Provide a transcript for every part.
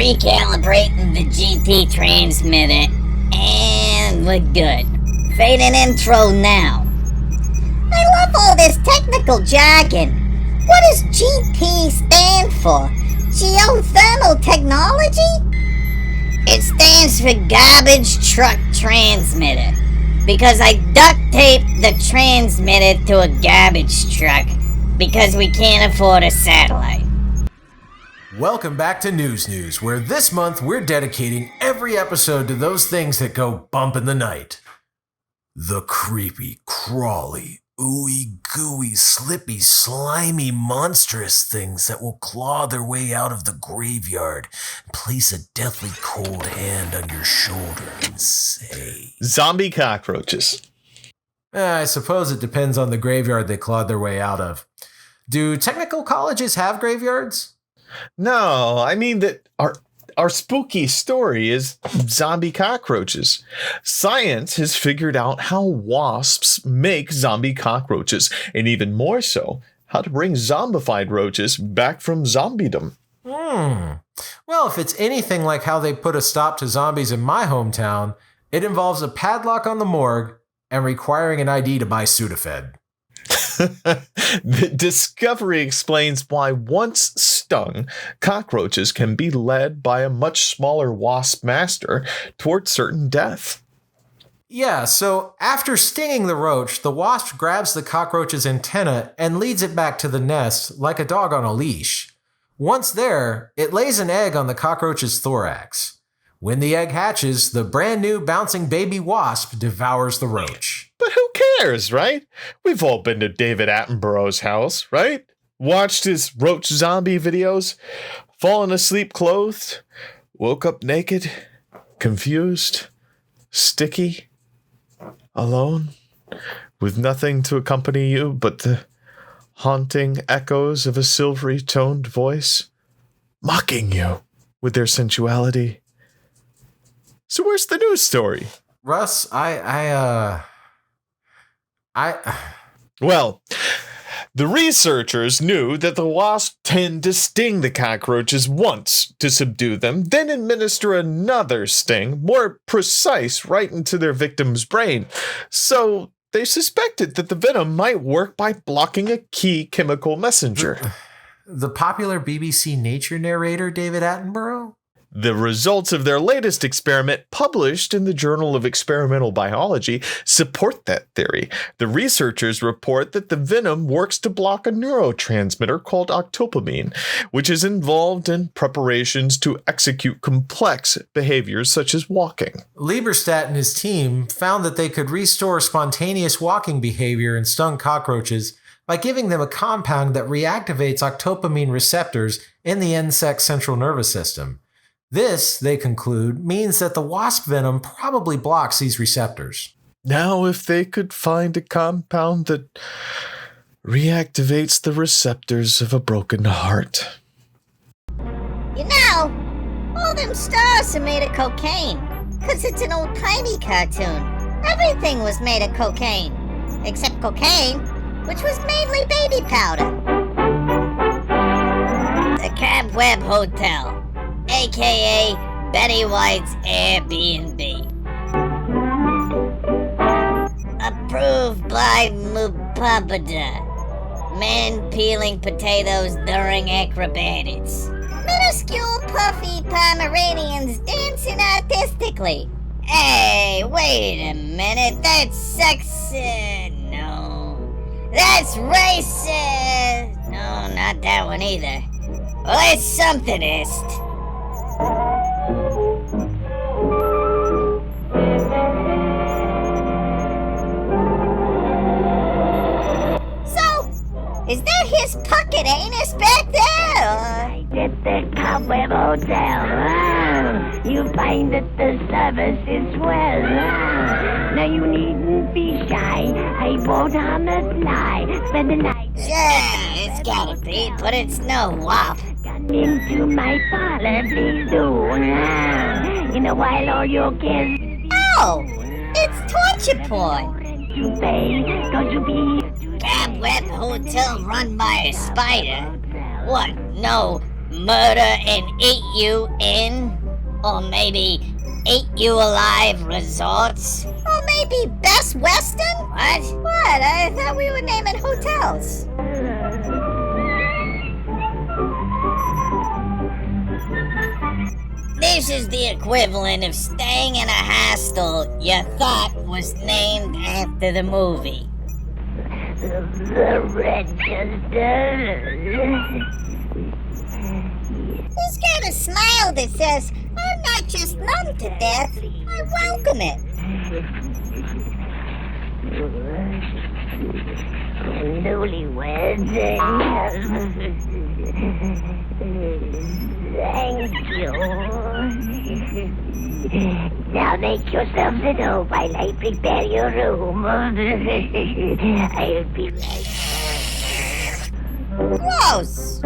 recalibrating the GT transmitter, and we're good. Fading intro now. I love all this technical jargon. What does GT stand for? Geothermal technology? It stands for garbage truck transmitter, because I duct taped the transmitter to a garbage truck because we can't afford a satellite. Welcome back to News, where this month we're dedicating every episode to those things that go bump in the night. The creepy, crawly, ooey gooey, slippy, slimy, monstrous things that will claw their way out of the graveyard and place a deathly cold hand on your shoulder and say, Zombie cockroaches. I suppose it depends on the graveyard they clawed their way out of. Do technical colleges have graveyards? No, I mean that our spooky story is zombie cockroaches. Science has figured out how wasps make zombie cockroaches, and even more so, how to bring zombified roaches back from zombiedom. Well, if it's anything like how they put a stop to zombies in my hometown, it involves a padlock on the morgue and requiring an ID to buy Sudafed. The discovery explains why once stung, cockroaches can be led by a much smaller wasp master toward certain death. Yeah, so after stinging the roach, the wasp grabs the cockroach's antenna and leads it back to the nest like a dog on a leash. Once there, it lays an egg on the cockroach's thorax. When the egg hatches, the brand new bouncing baby wasp devours the roach. But who cares, right? We've all been to David Attenborough's house, right? Watched his roach zombie videos, fallen asleep clothed, woke up naked, confused, sticky, alone, with nothing to accompany you but the haunting echoes of a silvery toned voice, mocking you with their sensuality. So where's the news story? Russ, Well, the researchers knew that the wasps tend to sting the cockroaches once to subdue them, then administer another sting, more precise, right into their victim's brain. So they suspected that the venom might work by blocking a key chemical messenger. The popular BBC Nature narrator David Attenborough? The results of their latest experiment, published in the Journal of Experimental Biology, support that theory. The researchers report that the venom works to block a neurotransmitter called octopamine, which is involved in preparations to execute complex behaviors such as walking. Lieberstadt and his team found that they could restore spontaneous walking behavior in stung cockroaches by giving them a compound that reactivates octopamine receptors in the insect's central nervous system. This, they conclude, means that the wasp venom probably blocks these receptors. Now, if they could find a compound that reactivates the receptors of a broken heart. You know, all them stars are made of cocaine, 'cause it's an old-timey cartoon. Everything was made of cocaine, except cocaine, which was mainly baby powder. The Cobweb Hotel, a.k.a. Betty White's Airbnb. Approved by Mupapada. Men peeling potatoes during acrobatics. Minuscule puffy Pomeranians dancing artistically. Hey, wait a minute, that's sexist. No. That's racist. No, not that one either. Well, it's somethingist. So, is that his pocket anus back there? I did the Cobweb Hotel. You find that the service is well. Now you needn't be shy. I won't harm a fly. Spend the night. Yeah, it's gotta be, but it's no wop. Come into my parlor, please do. In a while, all your kids. Oh, it's torture porn. To pay, 'cause you be. Cobweb Hotel run by a spider? What? No, Murder and Eat You Inn? Or maybe Eat You Alive Resorts? Or maybe Best Western? What? What? I thought we were naming hotels. This is the equivalent of staying in a hostel you thought was named after the movie. The register. He's got a smile that says, I'm not just numb to death, I welcome it. Newlyweds. Thank you. Now make yourselves at home while I prepare your room. I'll be right back. Gross!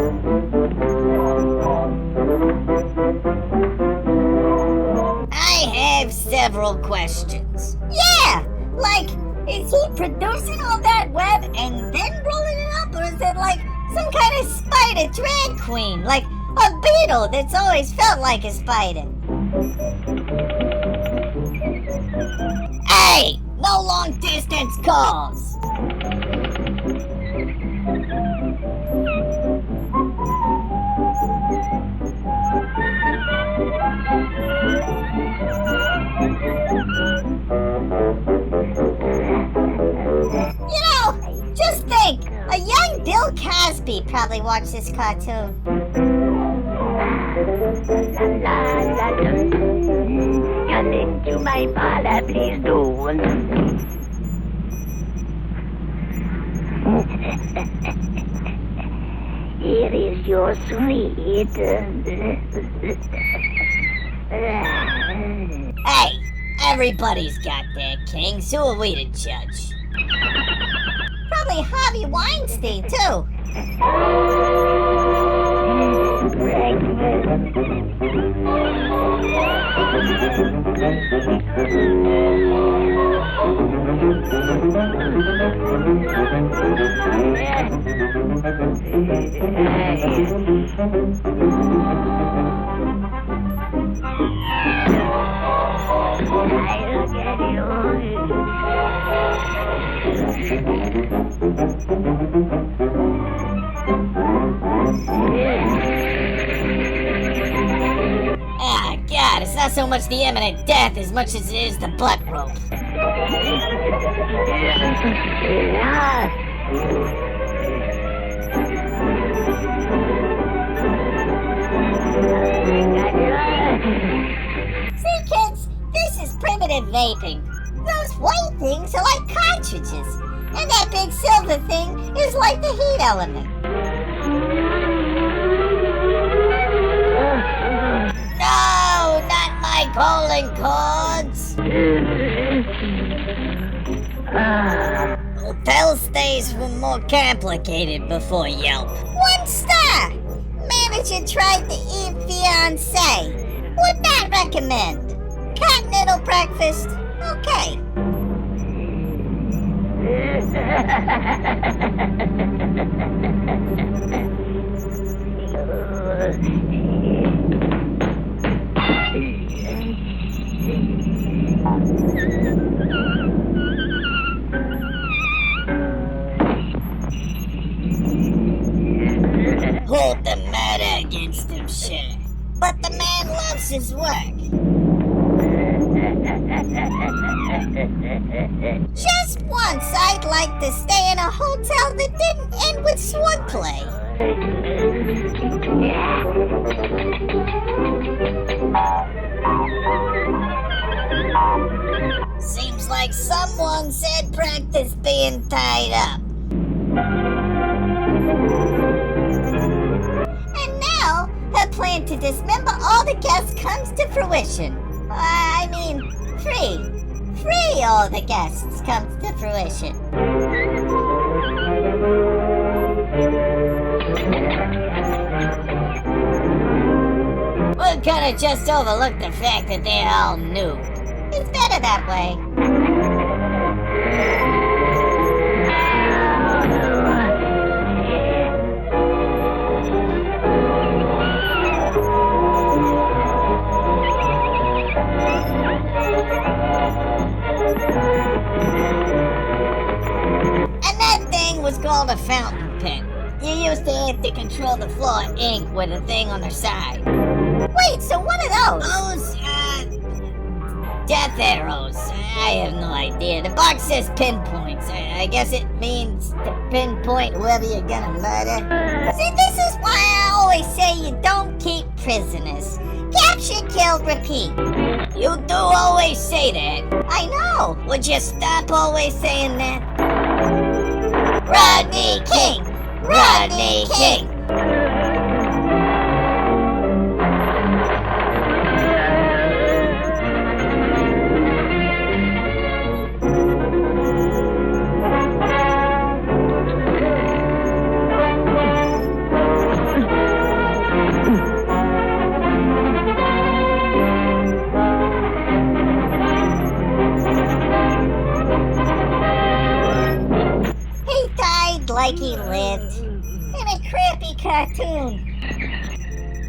I have several questions. Yeah, like, is he producing all that web and then rolling it up, or is it like some kind of spider drag queen, like a beetle that's always felt like a spider? Hey, no long distance calls. You know, just think, a young Bill Cosby probably watched this cartoon. Come into my parlor, please do. Here is your sweet. Hey, everybody's got their kings. Who are we to judge? Probably Harvey Weinstein, too. I'll get you. Ah, God, it's not so much the imminent death as much as it is the butt rope. See, kids, this is primitive vaping. Those white things are like cartridges, and that big silver thing is like the heat element. No, not my calling chords. Hotel stays were more complicated before Yelp. 1 star. Manager tried to eat fiancé. Would not recommend. Continental breakfast. Okay. Hold the matter against him, sure. But the man loves his work. Just once I'd like to stay in a hotel that didn't end with swordplay. Seems like someone said practice being tied up. And now, her plan to dismember all the guests comes to fruition. I mean, free all the guests comes to fruition. We'll kinda just overlook the fact that they're all new. It's better that way. called a fountain pen. You used to have to control the flow of ink with a thing on the side. Wait, so what are those? Death arrows. I have no idea. The box says pinpoints. I guess it means to pinpoint whoever you're gonna murder. See, this is why I always say you don't keep prisoners. Capture, kill, repeat. You do always say that. I know. Would you stop always saying that? Rodney King! Rodney King! Like he lived in a crappy cartoon.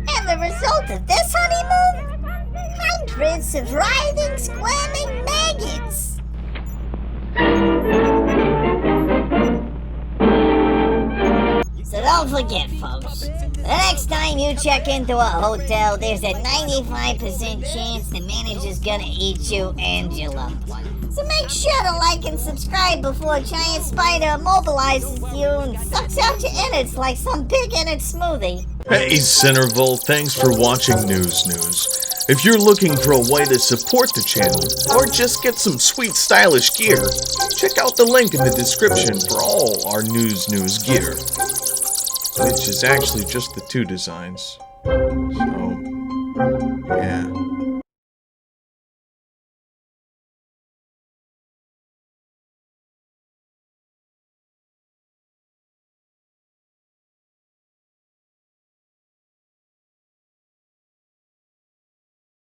And the result of this honeymoon? Hundreds of writhing, squirming maggots. So don't forget, folks, the next time you check into a hotel, there's a 95% chance the manager's gonna eat you and your loved one. So make sure to like and subscribe before a giant spider immobilizes you and sucks out your innards like some big-innard smoothie. Hey Centerville, thanks for watching News. If you're looking for a way to support the channel, or just get some sweet stylish gear, check out the link in the description for all our News gear. Which is actually just the 2 designs. So